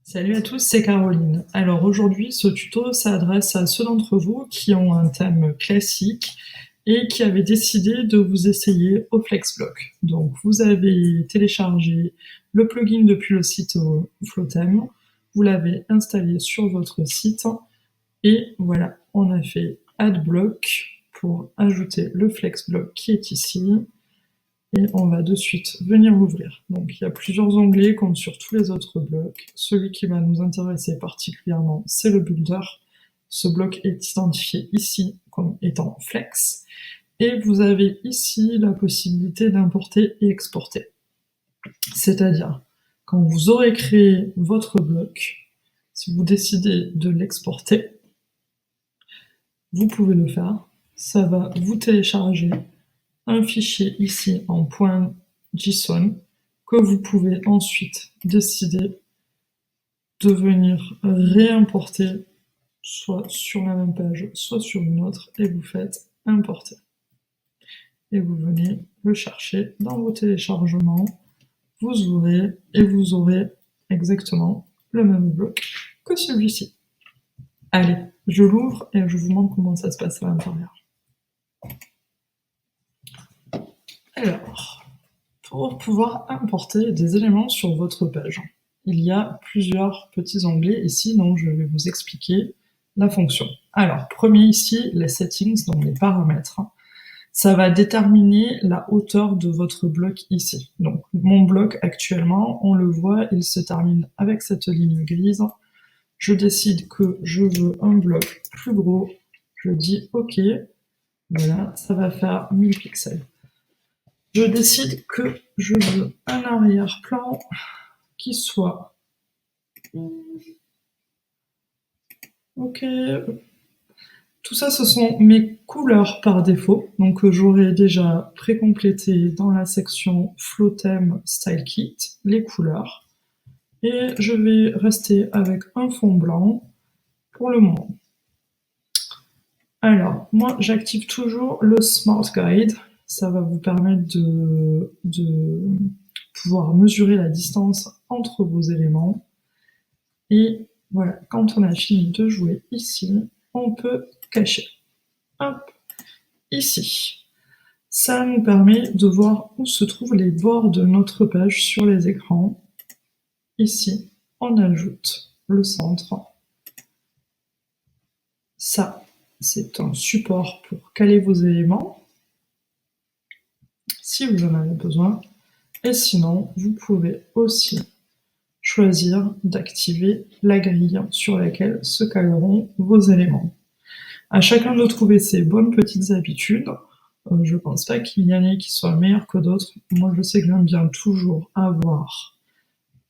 Salut à tous, c'est Caroline. Alors aujourd'hui, ce tuto s'adresse à ceux d'entre vous qui ont un thème classique et qui avaient décidé de vous essayer au Flexblock. Donc vous avez téléchargé le plugin depuis le site Flotheme, vous l'avez installé sur votre site et voilà, on a fait AdBlock pour ajouter le Flexblock qui est ici. Et on va de suite venir l'ouvrir. Donc il y a plusieurs onglets comme sur tous les autres blocs. Celui qui va nous intéresser particulièrement, c'est le builder. Ce bloc est identifié ici comme étant flex. Et vous avez ici la possibilité d'importer et exporter. C'est-à-dire, quand vous aurez créé votre bloc, si vous décidez de l'exporter, vous pouvez le faire. Ça va vous télécharger un fichier ici en .json que vous pouvez ensuite décider de venir réimporter soit sur la même page, soit sur une autre, et vous faites importer. Et vous venez le chercher dans vos téléchargements, vous ouvrez et vous aurez exactement le même bloc que celui-ci. Allez, je l'ouvre et je vous montre comment ça se passe à l'intérieur. Alors, pour pouvoir importer des éléments sur votre page, il y a plusieurs petits onglets ici dont je vais vous expliquer la fonction. Alors, premier ici, les settings, donc les paramètres. Ça va déterminer la hauteur de votre bloc ici. Donc, mon bloc actuellement, on le voit, il se termine avec cette ligne grise. Je décide que je veux un bloc plus gros. Je dis OK. Voilà, ça va faire 1000 pixels. Je décide que je veux un arrière-plan qui soit... Ok. Tout ça, ce sont mes couleurs par défaut. Donc, j'aurai déjà précomplété dans la section Flotheme Style Kit les couleurs. Et je vais rester avec un fond blanc pour le moment. Alors, moi, j'active toujours le Smart Guide. Ça va vous permettre de pouvoir mesurer la distance entre vos éléments. Et voilà, quand on a fini de jouer ici, on peut cacher. Hop, ici. Ça nous permet de voir où se trouvent les bords de notre page sur les écrans. Ici, on ajoute le centre. Ça, c'est un support pour caler vos éléments, si vous en avez besoin. Et sinon, vous pouvez aussi choisir d'activer la grille sur laquelle se caleront vos éléments. À chacun de trouver ses bonnes petites habitudes. Je pense pas qu'il y en ait qui soient meilleurs que d'autres. Moi, je sais que j'aime bien toujours avoir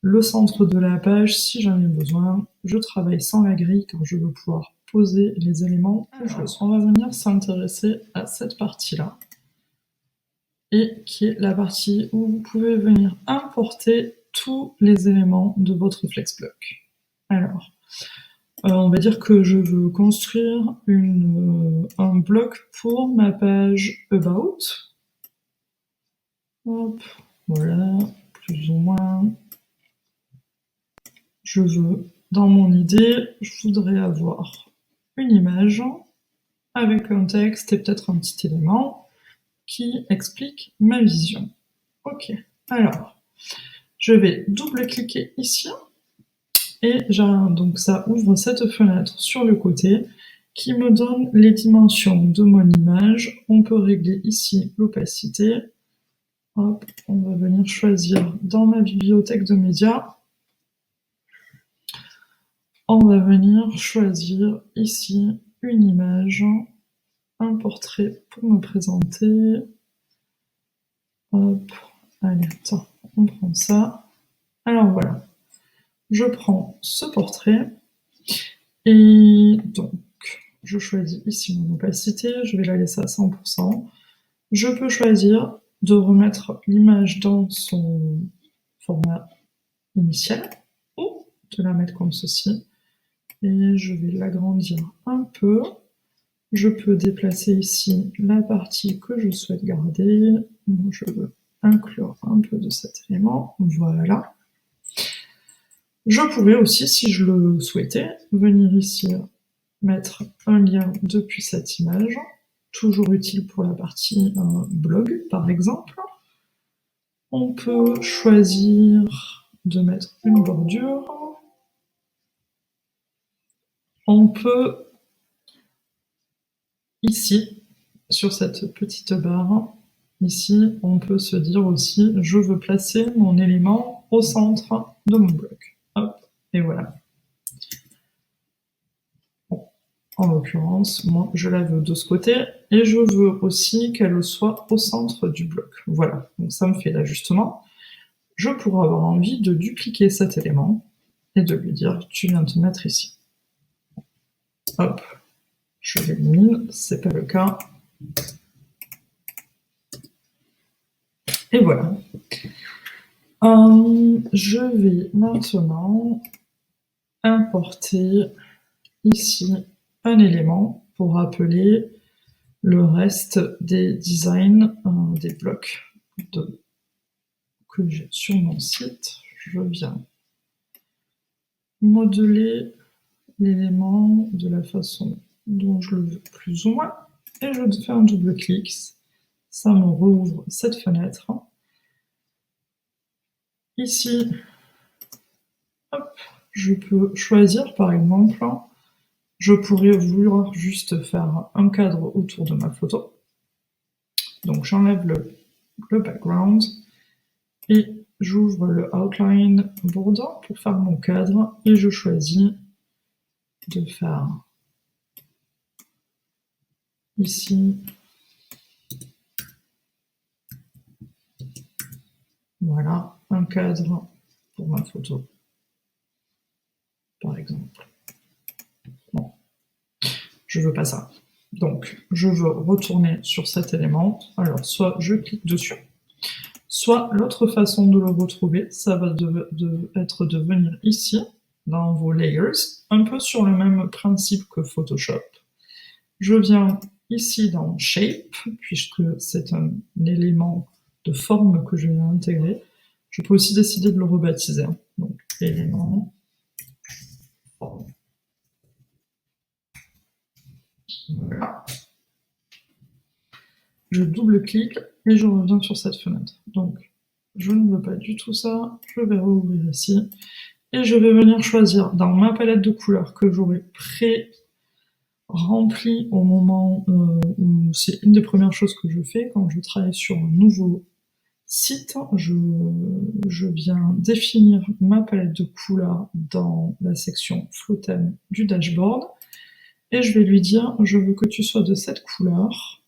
le centre de la page si j'en ai besoin. Je travaille sans la grille car je veux pouvoir poser les éléments où je veux. On va venir s'intéresser à cette partie-là, et qui est la partie où vous pouvez venir importer tous les éléments de votre Flexblock. Alors, on va dire que je veux construire un bloc pour ma page About. Hop, voilà, plus ou moins. Je veux, dans mon idée, je voudrais avoir une image avec un texte et peut-être un petit élément qui explique ma vision. Ok, alors, je vais double-cliquer ici et donc ça ouvre cette fenêtre sur le côté qui me donne les dimensions de mon image. On peut régler ici l'opacité. Hop, on va venir choisir dans ma bibliothèque de médias. On va venir choisir ici une image, un portrait pour me présenter. Hop, allez, attends, on prend ça. Alors voilà, je prends ce portrait et donc je choisis ici mon opacité, je vais la laisser à 100%. Je peux choisir de remettre l'image dans son format initial ou de la mettre comme ceci. Et je vais l'agrandir un peu. Je peux déplacer ici la partie que je souhaite garder. Moi, je veux inclure un peu de cet élément. Voilà. Je pourrais aussi, si je le souhaitais, venir ici mettre un lien depuis cette image, toujours utile pour la partie blog par exemple. On peut choisir de mettre une bordure. On peut, ici, sur cette petite barre, ici, on peut se dire aussi, je veux placer mon élément au centre de mon bloc. Hop, et voilà. Bon, en l'occurrence, moi, je la veux de ce côté, et je veux aussi qu'elle soit au centre du bloc. Voilà, donc ça me fait l'ajustement. Je pourrais avoir envie de dupliquer cet élément, et de lui dire, tu viens te mettre ici. Hop, je l'élimine, c'est pas le cas. Et voilà. Je vais maintenant importer ici un élément pour rappeler le reste des designs des blocs que j'ai sur mon site. Je viens modeler l'élément de la façon dont je le veux plus ou moins, et je fais un double clic, ça me rouvre cette fenêtre. Ici, hop, je peux choisir par exemple, je pourrais vouloir juste faire un cadre autour de ma photo. Donc j'enlève le background et j'ouvre le outline border pour faire mon cadre et je choisis de faire ici, voilà, un cadre pour ma photo, par exemple. Bon, je veux pas ça. Donc, je veux retourner sur cet élément. Alors, soit je clique dessus, soit l'autre façon de le retrouver, ça va être de venir ici, dans vos layers, un peu sur le même principe que Photoshop. Je viens ici dans Shape, puisque c'est un élément de forme que je vais intégrer. Je peux aussi décider de le rebaptiser. Donc, élément, forme. Voilà. Je double-clique et je reviens sur cette fenêtre. Donc, je ne veux pas du tout ça. Je vais rouvrir ici. Et je vais venir choisir dans ma palette de couleurs que j'aurai pré-remplie au moment où c'est une des premières choses que je fais quand je travaille sur un nouveau site. Je viens définir ma palette de couleurs dans la section Flow Theme du dashboard. Et je vais lui dire, je veux que tu sois de cette couleur.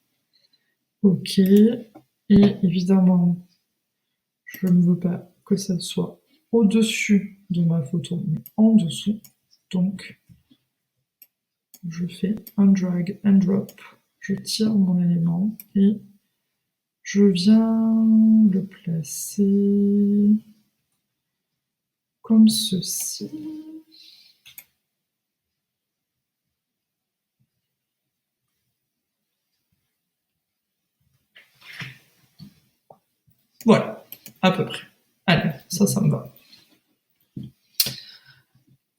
Ok. Et évidemment, je ne veux pas que ça soit au-dessus de ma photo, mais en dessous. Donc, je fais un drag and drop. Je tire mon élément et je viens le placer comme ceci. Voilà, à peu près. Allez, ça me va.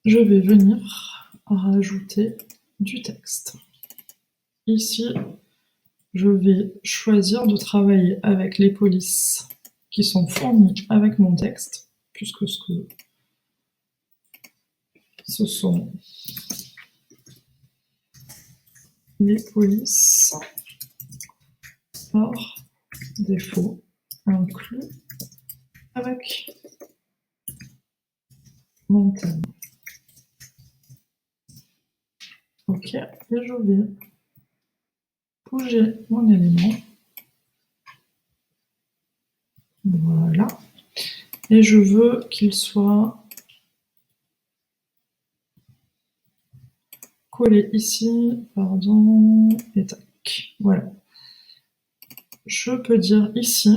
Je vais venir rajouter du texte. Ici, je vais choisir de travailler avec les polices qui sont fournies avec mon texte, puisque ce sont les polices par défaut inclus avec mon thème. Ok, et je vais bouger mon élément. Voilà. Et je veux qu'il soit collé ici, pardon, et tac. Voilà. Je peux dire ici,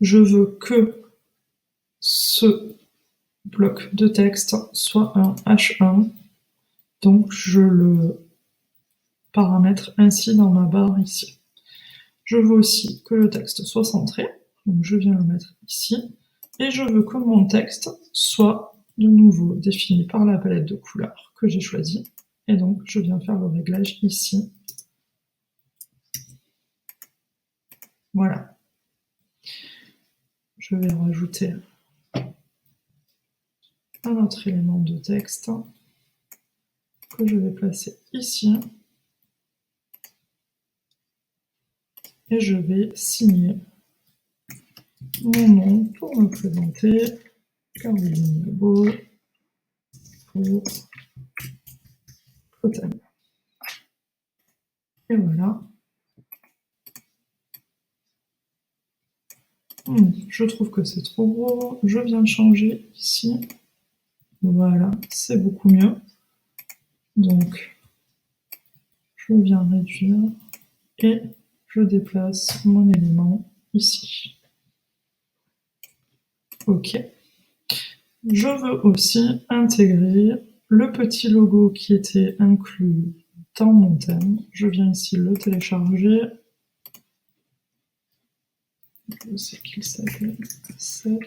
je veux que ce bloc de texte soit un H1, donc je le paramètre ainsi dans ma barre ici. Je veux aussi que le texte soit centré, donc je viens le mettre ici, Et je veux que mon texte soit de nouveau défini par la palette de couleurs que j'ai choisie. Et donc, je viens faire le réglage ici. Voilà. Je vais rajouter un autre élément de texte que je vais placer ici. Et je vais signer mon nom pour me présenter. Caroline Lebeau pour Totem. Et voilà. Je trouve que c'est trop gros. Je viens changer ici. Voilà, c'est beaucoup mieux. Donc, je viens réduire et je déplace mon élément ici. OK. Je veux aussi intégrer le petit logo qui était inclus dans mon thème. Je viens ici le télécharger. Je sais qu'il s'appelle 7.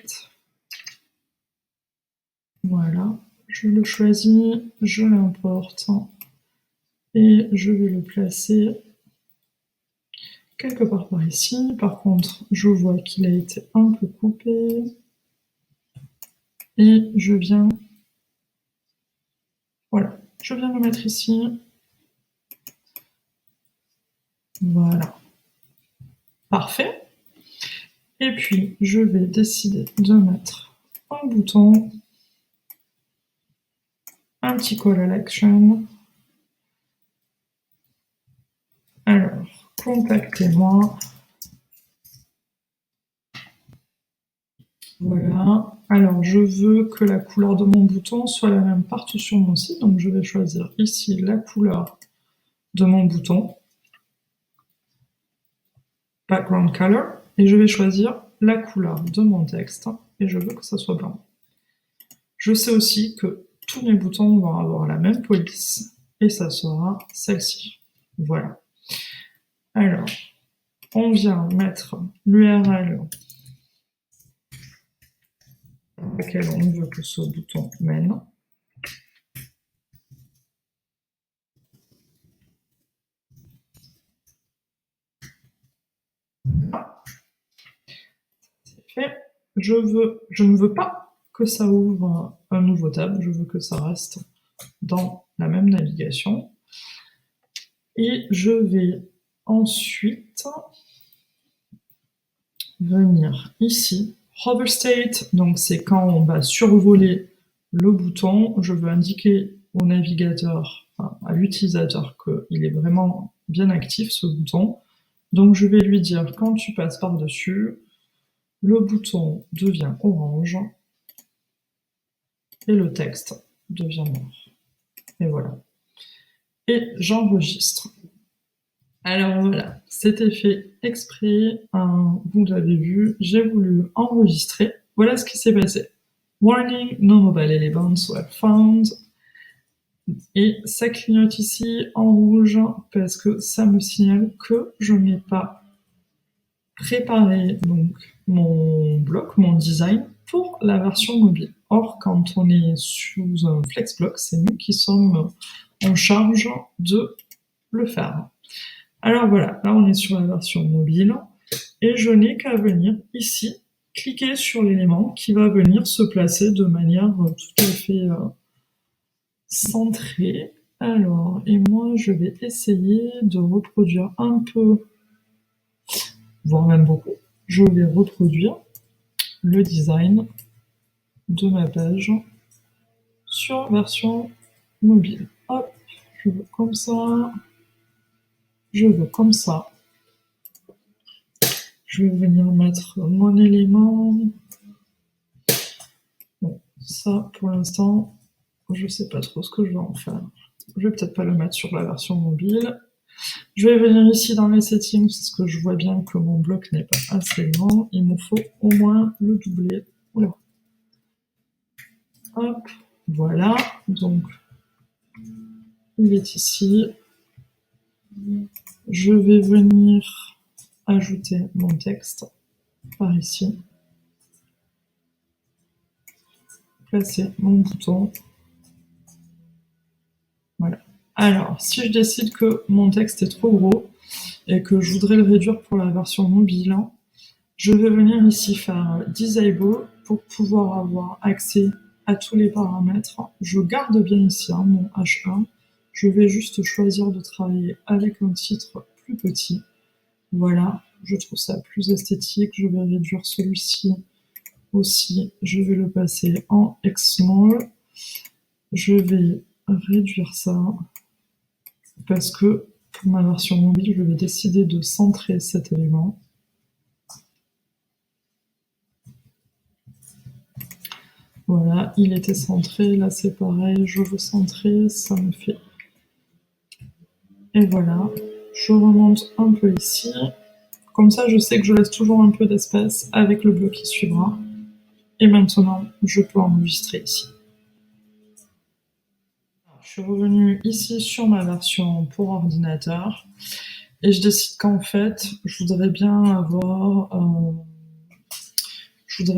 Voilà. Je le choisis, je l'importe et je vais le placer quelque part par ici. Par contre, je vois qu'il a été un peu coupé. Et je viens, voilà, je viens le mettre ici. Voilà. Parfait. Et puis, je vais décider de mettre un bouton, un petit call à l'action. Alors, contactez-moi. Voilà. Alors, je veux que la couleur de mon bouton soit la même partout sur mon site. Donc, je vais choisir ici la couleur de mon bouton. Background color. Et je vais choisir la couleur de mon texte. Et je veux que ça soit blanc. Je sais aussi que tous mes boutons vont avoir la même police. Et ça sera celle-ci. Voilà. Alors, on vient mettre l'URL à laquelle on veut que ce bouton mène. C'est fait. Je ne veux pas que ça ouvre un nouveau tab, je veux que ça reste dans la même navigation. Et je vais ensuite venir ici. Hover state, donc c'est quand on va survoler le bouton. Je veux indiquer au navigateur, enfin, à l'utilisateur qu'il est vraiment bien actif ce bouton. Donc je vais lui dire quand tu passes par-dessus, le bouton devient orange et le texte devient noir. Et voilà. Et j'enregistre. Alors voilà, c'était fait exprès, vous l'avez vu, j'ai voulu enregistrer. Voilà ce qui s'est passé. Warning, no mobile elements were found. Et ça clignote ici en rouge parce que ça me signale que je n'ai pas préparé donc mon bloc, mon design pour la version mobile. Or, quand on est sous un FlexBlock, c'est nous qui sommes en charge de le faire. Alors voilà, là on est sur la version mobile et je n'ai qu'à venir ici, cliquer sur l'élément qui va venir se placer de manière tout à fait centrée. Alors, et moi je vais essayer de reproduire un peu, voire même beaucoup, je vais reproduire le design de ma page sur version mobile. Hop, je veux comme ça, je veux comme ça. Je vais venir mettre mon élément. Bon, ça, pour l'instant, je sais pas trop ce que je vais en faire. Je vais peut-être pas le mettre sur la version mobile. Je vais venir ici dans les settings, parce que je vois bien que mon bloc n'est pas assez grand. Il me faut au moins le doubler. Oula. Hop, voilà. Donc, il est ici. Je vais venir ajouter mon texte par ici. placer mon bouton. Voilà. Alors, si je décide que mon texte est trop gros et que je voudrais le réduire pour la version mobile, je vais venir ici faire Disable pour pouvoir avoir accès à tous les paramètres. Je garde bien ici mon H1. Je vais juste choisir de travailler avec un titre plus petit. Voilà, je trouve ça plus esthétique. Je vais réduire celui-ci aussi. Je vais le passer en X-Small. Je vais réduire ça parce que pour ma version mobile, je vais décider de centrer cet élément. Voilà, il était centré, là c'est pareil, je veux centrer, ça me fait. Et voilà, je remonte un peu ici. Comme ça, je sais que je laisse toujours un peu d'espace avec le bloc qui suivra. Et maintenant, je peux enregistrer ici. Je suis revenue ici sur ma version pour ordinateur. Et je décide qu'en fait, je voudrais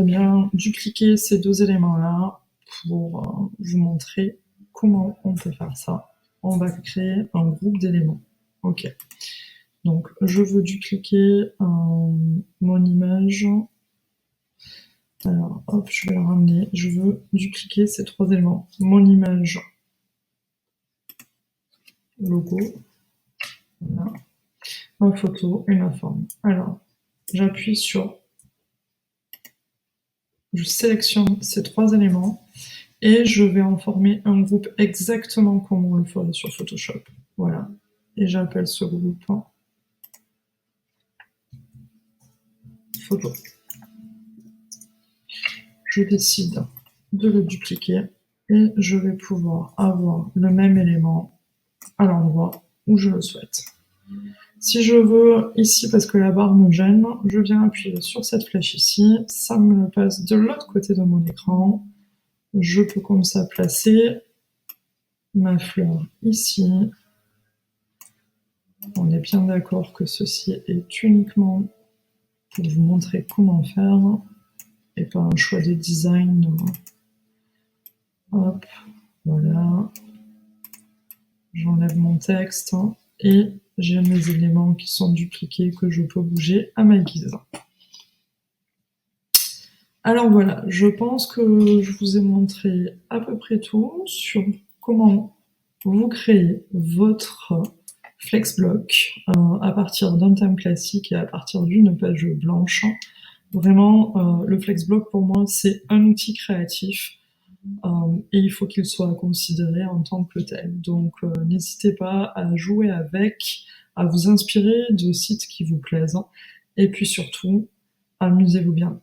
bien dupliquer ces deux éléments-là pour vous montrer comment on peut faire ça. On va créer un groupe d'éléments. Ok. Donc, je veux dupliquer mon image. Alors, hop, je vais le ramener. Je veux dupliquer ces trois éléments. Mon image, logo, voilà. Ma photo et ma forme. Alors, j'appuie sur... Je sélectionne ces trois éléments et je vais en former un groupe exactement comme on le ferait sur Photoshop. Voilà. Et j'appelle ce groupe photo. Je décide de le dupliquer et je vais pouvoir avoir le même élément à l'endroit où je le souhaite. Si je veux ici, parce que la barre me gêne, je viens appuyer sur cette flèche ici, ça me le passe de l'autre côté de mon écran. Je peux comme ça placer ma fleur ici. On est bien d'accord que ceci est uniquement pour vous montrer comment faire et pas un choix de design. Hop, voilà. J'enlève mon texte et j'ai mes éléments qui sont dupliqués que je peux bouger à ma guise. Alors voilà, je pense que je vous ai montré à peu près tout sur comment vous créez votre Flexblock à partir d'un thème classique et à partir d'une page blanche. Vraiment, le Flexblock pour moi c'est un outil créatif et il faut qu'il soit considéré en tant que tel. Donc n'hésitez pas à jouer avec, à vous inspirer de sites qui vous plaisent et puis surtout, amusez-vous bien.